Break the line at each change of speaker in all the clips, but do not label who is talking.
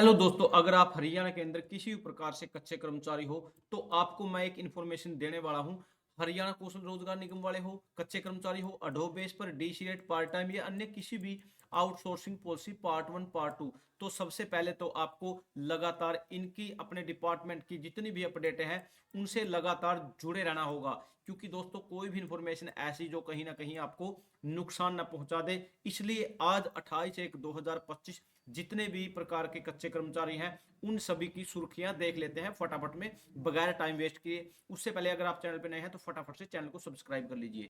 Hello दोस्तों, अगर आप हरियाणा के अंदर किसी भी प्रकार से कच्चे कर्मचारी हो, तो आपको मैं एक इन्फॉर्मेशन देने वाला हूं। हरियाणा कौशल रोजगार निगम वाले हो, कच्चे कर्मचारी हो, अडोब बेस पर डीसी रेट पार्ट टाइम या अन्य किसी भी outsourcing policy part one part two. तो सबसे पहले तो आपको लगातार इनकी अपने डिपार्टमेंट की जितनी भी अपडेट है उनसे लगातार जुड़े रहना होगा, क्योंकि दोस्तों कोई भी इंफॉर्मेशन ऐसी जो कहीं ना कहीं आपको नुकसान ना पहुंचा दे। इसलिए आज 28/1/2025 जितने भी प्रकार के कच्चे कर्मचारी हैं उन सभी की सुर्खियां देख लेते हैं फटाफट में, बगैर टाइम वेस्ट किए। उससे पहले अगर आप चैनल पे नए हैं तो फटाफट से चैनल को सब्सक्राइब कर लीजिए।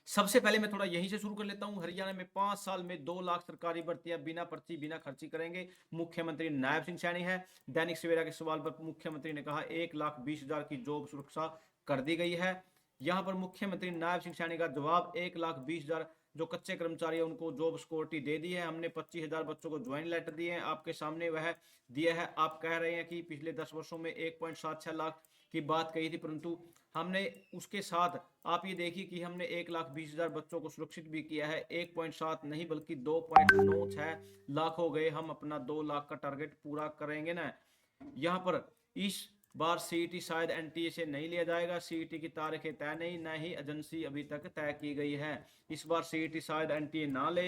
सबसे पहले मैं थोड़ा यहीं से शुरू कर लेता हूं। हरियाणा में 5 साल में 2 लाख सरकारी भर्तियां बिना पर्ची बिना खर्ची करेंगे, मुख्यमंत्री नायब सिंह सैनी है। दैनिक सवेरा के सवाल पर मुख्यमंत्री ने कहा 1,20,000 की जॉब सुरक्षा कर दी गई है। यहां पर मुख्यमंत्री नायब सिंह सैनी का जवाब, 1,20,000 जो कच्चे कर्मचारी है उनको जॉब सिक्योरिटी दे दी है। हमने 25,000 बच्चों को ज्वाइन लेटर दिए हैं, आपके सामने वह दिया है। आप कह रहे हैं कि पिछले 10 वर्षों में 1.76 लाख की बात कही थी, परंतु हमने उसके साथ आप ये देखिए कि हमने 1,20,000 बच्चों को सुरक्षित भी किया है। 1.7 नहीं बल्कि 2.96 लाख हो गए। हम अपना 2 लाख का टारगेट पूरा करेंगे ना। यहाँ पर इस बार सीईटी शायद एनटीए से नहीं लिया जाएगा। सीईटी की तारीखें तय नहीं, न ही एजेंसी अभी तक तय की गई है। इस बार सीईटी शायद एनटीए ना ले।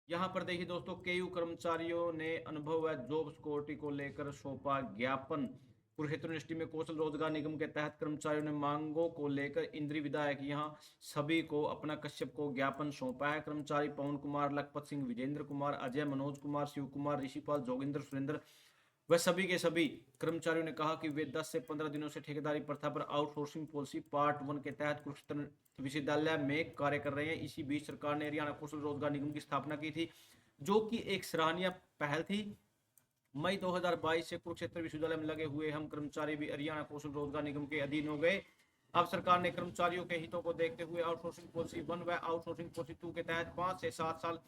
यहाँ पर देखिए दोस्तों, केयू कर्मचारियों ने अनुभव व जॉब सिक्योरिटी को लेकर सौंपा ज्ञापन। कुरुक्षेत्र यूनिवर्सिटी में कौशल रोजगार निगम के तहत कर्मचारियों ने मांगों को लेकर इंद्री विधायक यहाँ सभी को अपना कश्यप को ज्ञापन सौंपा है। कर्मचारी पवन कुमार, लखपत सिंह, विजेंद्र कुमार, अजय, मनोज कुमार, शिव कुमार, ऋषिपाल, जोगिंद्र, सुरेंद्र वह सभी के सभी कर्मचारियों ने कहा कि वे 10 से 15 दिनों से ठेकेदारी प्रथा पर आउटसोर्सिंग पॉलिसी पार्ट वन के तहत कुरुक्षेत्र विश्वविद्यालय में कार्य कर रहे हैं। इसी बीच सरकार ने हरियाणा कौशल रोजगार निगम की स्थापना की थी, जो कि एक सराहनीय पहल थी। मई 2022 से कुरुक्षेत्र विश्वविद्यालय में लगे हुए हम कर्मचारी भी हरियाणा कौशल रोजगार निगम के अधीन हो गए। अब सरकार ने कर्मचारियों के हितों को देखते हुए आउटसोर्सिंग पॉलिसी वन व आउटसोर्सिंग पॉलिसी टू के तहत 5 से 7 साल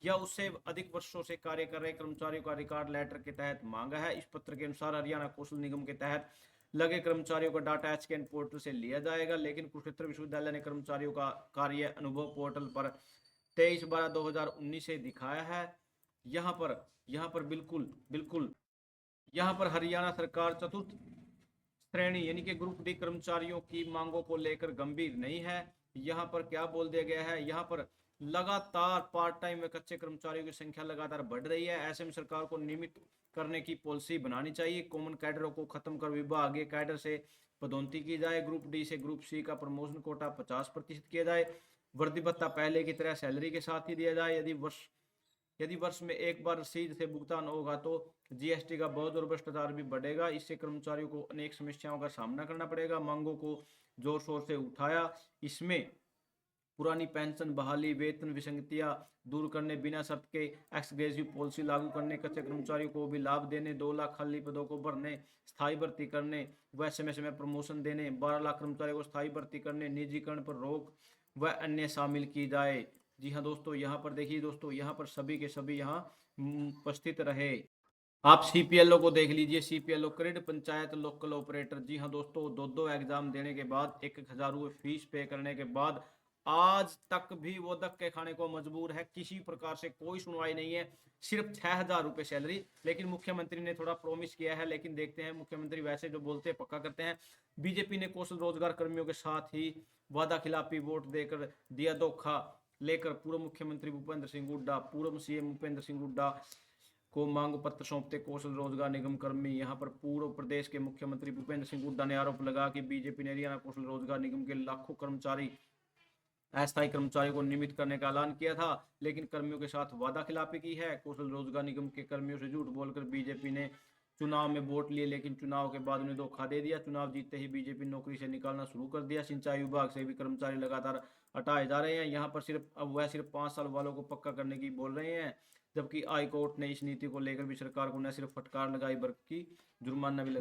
या उससे अधिक वर्षों से कार्य कर रहे कर्मचारियों का रिकॉर्ड लेटर के तहत मांगा है। इस पत्र के अनुसार हरियाणा कौशल निगम के तहत लगे कर्मचारियों का डाटा एचकेएन पोर्टल से लिया जाएगा, लेकिन कुरुक्षेत्र विश्वविद्यालय ने कर्मचारियों का कार्य अनुभव पोर्टल पर 23/12/2019 से दिखाया है। यहाँ पर बिल्कुल बिल्कुल यहाँ पर हरियाणा सरकार चतुर्थ श्रेणी यानी कि ग्रुप डी कर्मचारियों की मांगों को लेकर गंभीर नहीं है। यहाँ पर क्या बोल दिया गया है, यहाँ पर लगातार पार्ट टाइम में कच्चे कर्मचारियों की संख्या लगातार बढ़ रही है। ऐसे में सरकार को नियमित करने की पॉलिसी बनानी चाहिए। कॉमन कैडरों को खत्म कर विभागीय कैडर से पदोन्नति की जाए। ग्रुप डी से ग्रुप सी का प्रमोशन कोटा 50% किया जाए। वर्दी भत्ता पहले की तरह सैलरी के साथ ही दिया जाए। यदि वर्ष में एक बार रसीद से भुगतान होगा तो जीएसटी का बोझ और भ्रष्टाचार भी बढ़ेगा। इससे कर्मचारियों को अनेक समस्याओं का सामना करना पड़ेगा। मांगों को जोर शोर से उठाया। इसमें पुरानी पेंशन बहाली, वेतन विसंगतियां दूर करने, बिना शर्त के एक्सग्रेसिव पॉलिसी लागू करने, कच्चे कर्मचारियों को भी लाभ देने, 2 लाख खाली पदों को भरने, स्थायी भर्ती करने व समय समय प्रमोशन देने, 12 लाख कर्मचारियों को स्थायी भर्ती करने, निजीकरण पर रोक व अन्य शामिल की जाए। जी हाँ दोस्तों, यहाँ पर देखिए दोस्तों, यहाँ पर सभी के सभी यहाँ उपस्थित रहे। आप सीपीएलओ को देख लीजिए। सीपीएलओ क्रेडिट पंचायत लोकल ऑपरेटर। जी हाँ दोस्तों, दो एग्जाम देने के बाद 1,000 रुपये फीस पे करने के बाद आज तक भी वो धक्के खाने को मजबूर है। किसी प्रकार से कोई सुनवाई नहीं है। सिर्फ 6,000 रुपये सैलरी। लेकिन मुख्यमंत्री ने थोड़ा प्रॉमिस किया है, लेकिन देखते हैं मुख्यमंत्री वैसे जो बोलते हैं पक्का करते हैं। बीजेपी ने कौशल रोजगार कर्मियों के साथ ही वादा खिलाफी वोट देकर दिया धोखा लेकर पूर्व सीएम भूपेंद्र सिंह हुड्डा को मांग पत्र सौंपते कौशल रोजगार निगम कर्मी। यहाँ पर पूर्व प्रदेश के मुख्यमंत्री भूपेंद्र सिंह हुड्डा ने आरोप लगा कि बीजेपी ने हरियाणा कौशल रोजगार निगम के लाखों कर्मचारी अस्थायी कर्मचारियों को नियमित करने का ऐलान किया था, लेकिन कर्मियों के साथ वादा खिलाफी की है। कौशल रोजगार निगम के कर्मियों से झूठ बोलकर बीजेपी ने चुनाव में वोट लिए, लेकिन चुनाव के बाद उन्हें धोखा दे दिया। चुनाव जीतते ही बीजेपी नौकरी से निकालना शुरू कर दिया। सिंचाई विभाग से भी कर्मचारी लगातार हटाए जा रहे हैं। यहाँ पर सिर्फ 5 साल वालों को पक्का करने की बोल रहे हैं, जबकि हाईकोर्ट ने इस नीति को लेकर भी सरकार को न सिर्फ फटकार लगाई बल्कि जुर्माना भी लगा